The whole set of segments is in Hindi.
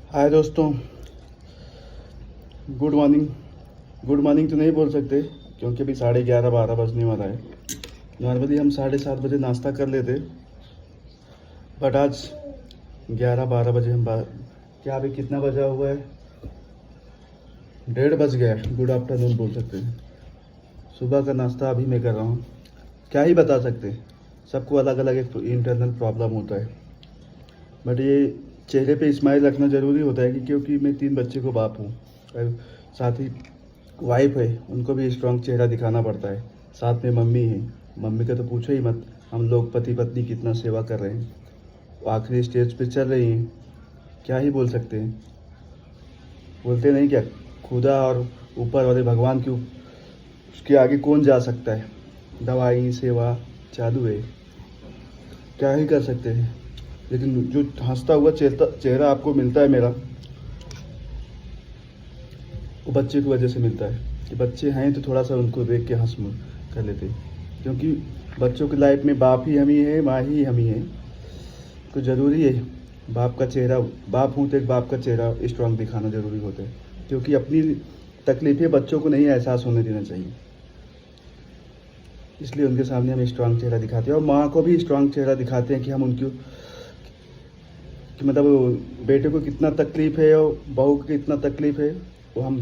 हाय दोस्तों, गुड मॉर्निंग। गुड मॉर्निंग तो नहीं बोल सकते क्योंकि अभी 11:30 12 बजने वाला है। नॉर्मली हम 7:30 बजे नाश्ता कर लेते, बट आज 11 12 बजे हम क्या अभी कितना बजा हुआ है? 1:30 बज गया है। गुड आफ्टरनून बोल सकते हैं। सुबह का नाश्ता अभी मैं कर रहा हूँ। क्या ही बता सकते, सबको अलग अलग एक इंटरनल प्रॉब्लम होता है, बट ये चेहरे पे स्माइल रखना ज़रूरी होता है क्योंकि मैं 3 बच्चे को बाप हूँ और साथ ही वाइफ है, उनको भी स्ट्रांग चेहरा दिखाना पड़ता है। साथ में मम्मी है, मम्मी का तो पूछो ही मत। हम लोग पति पत्नी कितना सेवा कर रहे हैं, वो आखिरी स्टेज पे चल रही हैं। क्या ही बोल सकते हैं, बोलते नहीं क्या, खुदा और ऊपर वाले भगवान की उसके आगे कौन जा सकता है। दवाई सेवा चालू है, क्या ही कर सकते हैं। लेकिन जो हंसता हुआ चेहरा आपको मिलता है मेरा, वो बच्चे की वजह से मिलता है कि बच्चे हैं तो थोड़ा सा उनको देख के हंस कर लेते हैं, क्योंकि बच्चों की लाइफ में बाप ही हम ही है, माँ ही हम ही है। तो ज़रूरी है बाप का चेहरा, बाप हूँ तो एक बाप का चेहरा स्ट्रांग दिखाना ज़रूरी होता है, क्योंकि अपनी तकलीफ़ें बच्चों को नहीं एहसास होने देना चाहिए। इसलिए उनके सामने हम स्ट्रांग चेहरा दिखाते हैं और माँ को भी स्ट्रांग चेहरा दिखाते हैं कि हम उनकी कि मतलब बेटे को कितना तकलीफ़ है और बहू को कितना तकलीफ़ है, वो हम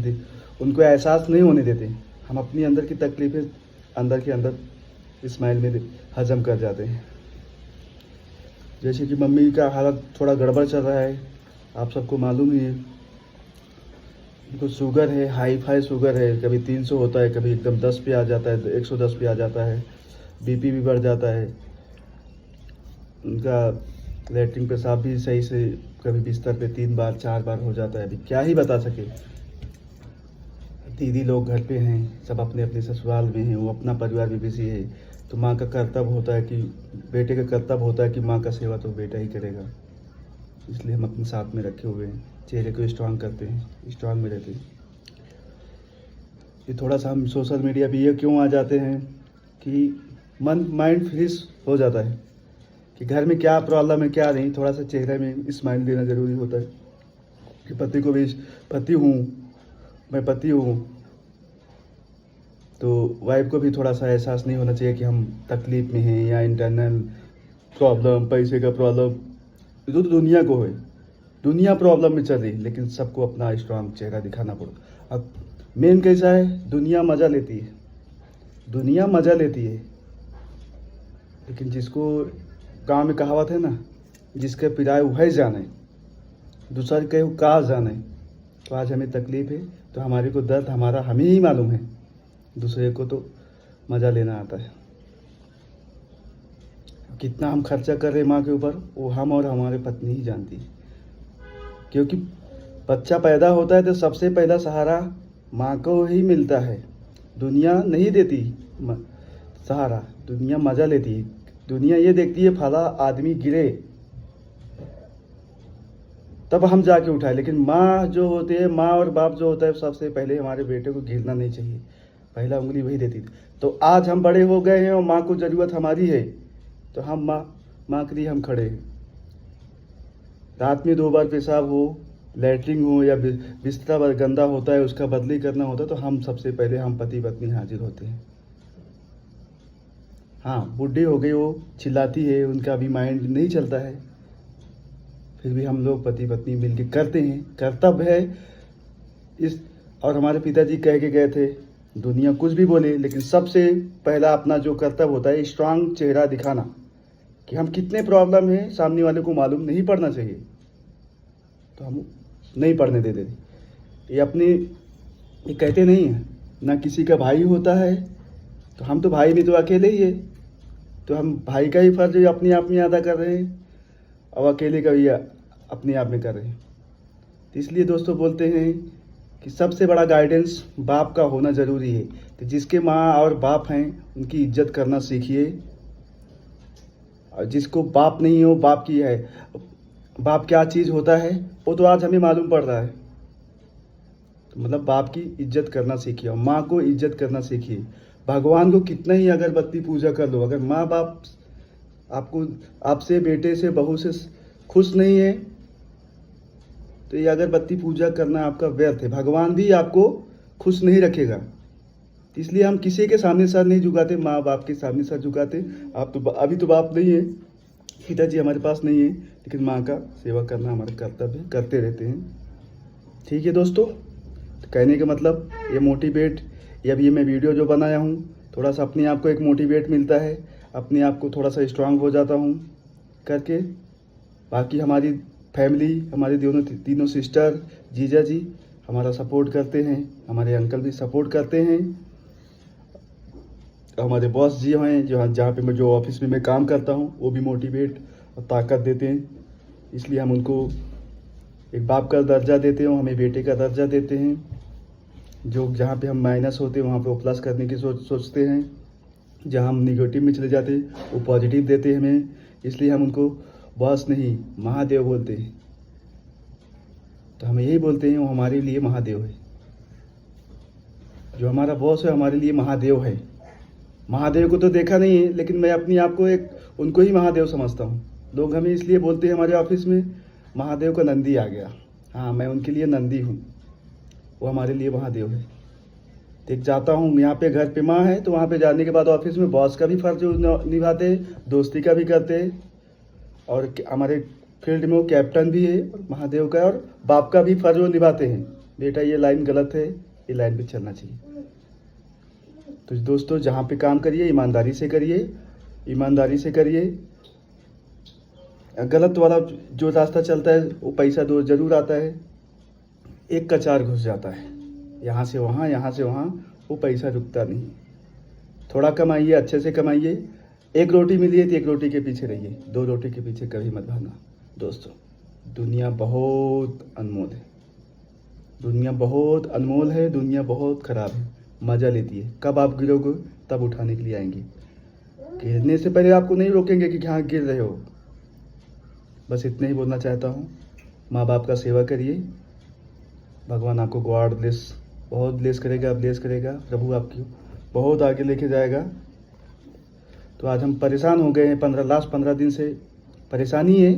उनको एहसास नहीं होने देते। हम अपनी अंदर की तकलीफ़ें अंदर के अंदर स्माइल में हजम कर जाते हैं। जैसे कि मम्मी का हालत थोड़ा गड़बड़ चल रहा है, आप सबको मालूम ही है। उनको शुगर है, हाई फाई शुगर है, कभी 300 होता है, कभी एकदम 10 पे आ जाता है, 110 पे आ जाता है, बीपी भी बढ़ जाता है। उनका लेटरिन पेशाब भी सही से कभी बिस्तर पे 3 बार 4 बार हो जाता है। अभी क्या ही बता सके। दीदी लोग घर पे हैं, सब अपने अपने ससुराल में हैं, वो अपना परिवार में बिजी है। तो माँ का कर्तव्य होता है कि बेटे का कर्तव्य होता है कि माँ का सेवा तो बेटा ही करेगा। इसलिए हम अपने साथ में रखे हुए हैं, चेहरे को स्ट्रांग करते हैं, स्ट्रांग में रहते हैं। ये थोड़ा सा हम सोशल मीडिया पे ये क्यों आ जाते हैं कि माइंड फ्रेश हो जाता है कि घर में क्या प्रॉब्लम है क्या नहीं, थोड़ा सा चेहरे में स्माइल देना ज़रूरी होता है कि पति को भी, पति हूँ मैं, पति हूँ, तो वाइफ को भी थोड़ा सा एहसास नहीं होना चाहिए कि हम तकलीफ़ में हैं या इंटरनल प्रॉब्लम, पैसे का प्रॉब्लम। तो दुनिया को है, दुनिया प्रॉब्लम में चल रही, लेकिन सबको अपना स्ट्रांग चेहरा दिखाना पड़ता। अब मेन कैसा है, दुनिया मज़ा लेती है, दुनिया मज़ा लेती है, लेकिन जिसको गाँव में कहावत है ना, जिसके पिराए वह जाने, दूसरा कहे कहाँ जाने। तो आज हमें तकलीफ़ है तो हमारे को दर्द हमारा हमें ही मालूम है, दूसरे को तो मज़ा लेना आता है। कितना हम खर्चा कर रहे हैं माँ के ऊपर, वो हम और हमारे पत्नी ही जानती है। क्योंकि बच्चा पैदा होता है तो सबसे पहला सहारा माँ को ही मिलता है, दुनिया नहीं देती सहारा, दुनिया मज़ा लेती है। दुनिया ये देखती है फला आदमी गिरे तब हम जाके उठाए, लेकिन माँ जो होती है, माँ और बाप जो होता है, सबसे पहले हमारे बेटे को गिरना नहीं चाहिए, पहला उंगली वही देती थी। तो आज हम बड़े हो गए हैं और माँ को ज़रूरत हमारी है, तो हम माँ के लिए हम खड़े हैं। रात में 2 बार पेशाब हो, लैट्रिन हो या बिस्तर गंदा होता है, उसका बदली करना होता है, तो हम सबसे पहले हम पति पत्नी हाजिर होते हैं। हाँ, बुढ़ी हो गई, वो चिल्लाती है, उनका भी माइंड नहीं चलता है, फिर भी हम लोग पति पत्नी मिलकर करते हैं, कर्तव्य है इस। और हमारे पिताजी कह के गए थे, दुनिया कुछ भी बोले, लेकिन सबसे पहला अपना जो कर्तव्य होता है स्ट्रांग चेहरा दिखाना, कि हम कितने प्रॉब्लम है सामने वाले को मालूम नहीं पड़ना चाहिए, तो हम नहीं पढ़ने देते। ये अपने ये कहते नहीं है ना, किसी का भाई होता है, तो हम तो भाई में तो अकेले ही है, तो हम भाई का ही फर्ज अपने आप में अदा कर रहे हैं और अकेले का भी अपने आप में कर रहे हैं। तो इसलिए दोस्तों बोलते हैं कि सबसे बड़ा गाइडेंस बाप का होना ज़रूरी है। तो जिसके माँ और बाप हैं उनकी इज्जत करना सीखिए, और जिसको बाप नहीं हो, बाप की है, बाप क्या चीज़ होता है वो तो आज हमें मालूम पड़ रहा है। तो मतलब बाप की इज्जत करना सीखिए और माँ को इज्जत करना सीखिए। भगवान को कितना ही अगरबत्ती पूजा कर लो, अगर माँ बाप आपको, आपसे, बेटे से, बहू से खुश नहीं है, तो ये अगरबत्ती पूजा करना आपका व्यर्थ है। भगवान भी आपको खुश नहीं रखेगा। इसलिए हम किसी के सामने सर नहीं झुकाते, माँ बाप के सामने सर झुकाते। आप तो अभी तो बाप नहीं है, पिताजी हमारे पास नहीं है, लेकिन माँ का सेवा करना हमारा कर्तव्य है, करते रहते हैं। ठीक है दोस्तों, तो कहने का मतलब ये मोटिवेट, या अभी ये मैं वीडियो जो बनाया हूँ, थोड़ा सा अपने आप को एक मोटिवेट मिलता है, अपने आप को थोड़ा सा स्ट्रांग हो जाता हूँ करके। बाकी हमारी फैमिली, हमारे तीनों सिस्टर, जीजा जी हमारा सपोर्ट करते हैं, हमारे अंकल भी सपोर्ट करते हैं, हमारे बॉस जी हैं जहाँ पे मैं जो ऑफिस में मैं काम करता हूँ वो भी मोटिवेट और ताकत देते हैं। इसलिए हम उनको एक बाप का दर्जा देते हैं, हमें बेटे का दर्जा देते हैं। जो जहाँ पे हम माइनस होते हैं वहाँ पे वो प्लस करने की सोचते हैं, जहाँ हम निगेटिव में चले जाते हैं वो पॉजिटिव देते हैं हमें। इसलिए हम उनको बॉस नहीं महादेव बोलते हैं। तो हम यही बोलते हैं वो हमारे लिए महादेव है। जो हमारा बॉस है हमारे लिए महादेव है। महादेव को तो देखा नहीं है, लेकिन मैं अपने आप को एक उनको ही महादेव समझता हूँ। लोग हमें इसलिए बोलते हैं हमारे ऑफिस में, महादेव का नंदी आ गया। हाँ, मैं उनके लिए नंदी हूँ, वो हमारे लिए महादेव है। देख जाता हूँ यहाँ पे घर पे माँ है, तो वहाँ पे जाने के बाद ऑफिस में बॉस का भी फर्ज निभाते, दोस्ती का भी करते, और हमारे फील्ड में वो कैप्टन भी है महादेव का, और बाप का भी फर्ज वो निभाते हैं। बेटा ये लाइन गलत है, ये लाइन पे चलना चाहिए। तो दोस्तों जहाँ पे काम करिए ईमानदारी से करिए, ईमानदारी से करिए। गलत वाला जो रास्ता चलता है वो पैसा दो जरूर आता है, एक का चार घुस जाता है, यहाँ से वहाँ यहाँ से वहाँ, वो पैसा रुकता नहीं। थोड़ा कमाइए, अच्छे से कमाइए। एक रोटी मिली है तो एक रोटी के पीछे रहिए, दो रोटी के पीछे कभी मत भागना। दोस्तों दुनिया बहुत अनमोल है, दुनिया बहुत अनमोल है, दुनिया बहुत ख़राब है, मज़ा लेती है। कब आप गिरोगे तब उठाने के लिए आएंगे। गिरने से पहले आपको नहीं रोकेंगे कि हाँ गिर रहे हो। बस इतना ही बोलना चाहता हूँ। माँ बाप का सेवा करिए, भगवान आपको गॉड ब्लेस, बहुत ब्लेस करेगा, ब्लेस करेगा। प्रभु आपकी बहुत आगे लेके जाएगा। तो आज हम परेशान हो गए हैं, लास्ट 15 दिन से परेशानी है।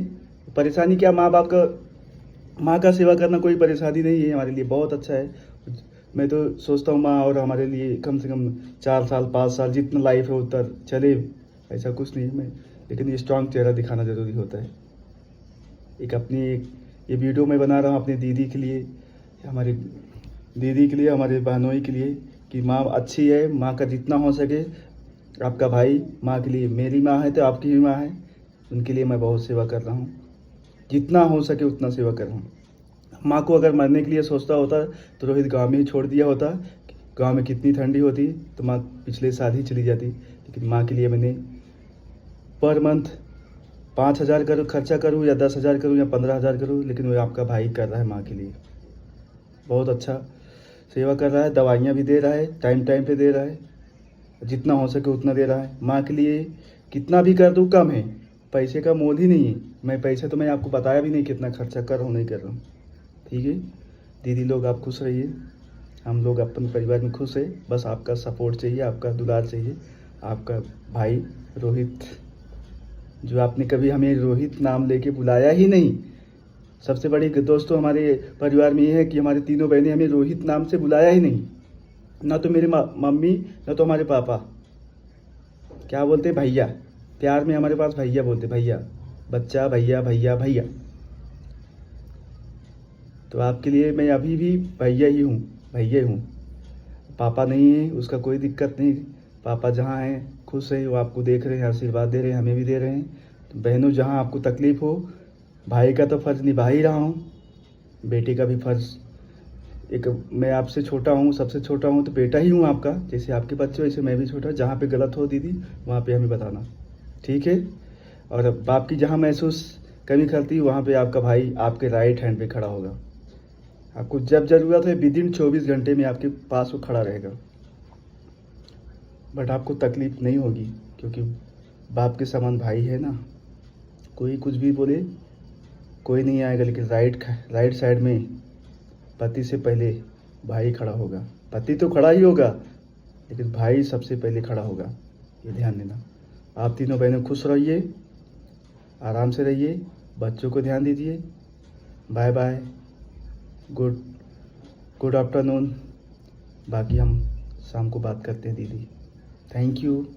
परेशानी क्या, माँ का सेवा करना कोई परेशानी नहीं है, हमारे लिए बहुत अच्छा है। मैं तो सोचता हूँ माँ और हमारे लिए कम से कम 4 साल 5 साल जितना लाइफ है उतना चले, ऐसा कुछ नहीं है। लेकिन ये स्ट्रांग चेहरा दिखाना ज़रूरी होता है। ये वीडियो मैं बना रहा हूँ अपनी दीदी के लिए, हमारी दीदी के लिए, हमारे बहनोई के लिए, कि माँ अच्छी है। माँ का जितना हो सके, आपका भाई माँ के लिए, मेरी माँ है तो आपकी भी माँ है, उनके लिए मैं बहुत सेवा कर रहा हूँ, जितना हो सके उतना सेवा कर रहा हूँ। माँ को अगर मरने के लिए सोचता होता तो रोहित गांव में ही छोड़ दिया होता। गांव में कितनी ठंडी होती तो माँ पिछले साल ही चली जाती। लेकिन माँ के लिए मैंने पर मंथ 5,000 खर्चा करूँ या 10,000 करूँ या 15,000 करूँ, लेकिन वो आपका भाई कर रहा है माँ के लिए, बहुत अच्छा सेवा कर रहा है। दवाइयाँ भी दे रहा है, टाइम टाइम पे दे रहा है, जितना हो सके उतना दे रहा है। माँ के लिए कितना भी कर दूँ कम है, पैसे का मोल ही नहीं है। मैं आपको बताया भी नहीं कितना खर्चा कर रहा हूँ, नहीं कर रहा हूँ। ठीक है दीदी लोग, आप खुश रहिए, हम लोग अपने परिवार में खुश है। बस आपका सपोर्ट चाहिए, आपका दुलार चाहिए। आपका भाई रोहित, जो आपने कभी हमें रोहित नाम लेके बुलाया ही नहीं। सबसे बड़ी दोस्तों हमारे परिवार में ये है कि हमारी तीनों बहनें हमें रोहित नाम से बुलाया ही नहीं। ना तो मेरी मम्मी, ना तो हमारे पापा। क्या बोलते, भैया। प्यार में हमारे पास भैया बोलते, भैया बच्चा, भैया भैया भैया। तो आपके लिए मैं अभी भी भैया ही हूँ, भैया हूँ। पापा नहीं है उसका कोई दिक्कत नहीं, पापा जहाँ हैं खुश हैं, वो आपको देख रहे हैं, आशीर्वाद दे रहे हैं, हमें भी दे रहे हैं। तो बहनों जहाँ आपको तकलीफ़ हो, भाई का तो फ़र्ज़ निभा ही रहा हूँ, बेटे का भी फ़र्ज़। एक मैं आपसे छोटा हूँ, सबसे छोटा हूँ, तो बेटा ही हूँ आपका। जैसे आपके बच्चे वैसे मैं भी छोटा। जहाँ पे गलत हो दीदी वहाँ पे हमें बताना, ठीक है। और बाप की जहाँ महसूस कमी करती वहाँ पे आपका भाई आपके राइट हैंड पे खड़ा होगा। आपको जब ज़रूरत है विदिन 24 घंटे में आपके पास वो खड़ा रहेगा। बट आपको तकलीफ़ नहीं होगी, क्योंकि बाप के समान भाई है ना। कोई कुछ भी बोले, कोई नहीं आएगा, लेकिन राइट साइड में पति से पहले भाई खड़ा होगा। पति तो खड़ा ही होगा, लेकिन भाई सबसे पहले खड़ा होगा, ये ध्यान देना। आप तीनों बहनें खुश रहिए, आराम से रहिए, बच्चों को ध्यान दीजिए। Bye bye. Good good afternoon. बाकी हम शाम को बात करते हैं दीदी। Thank you.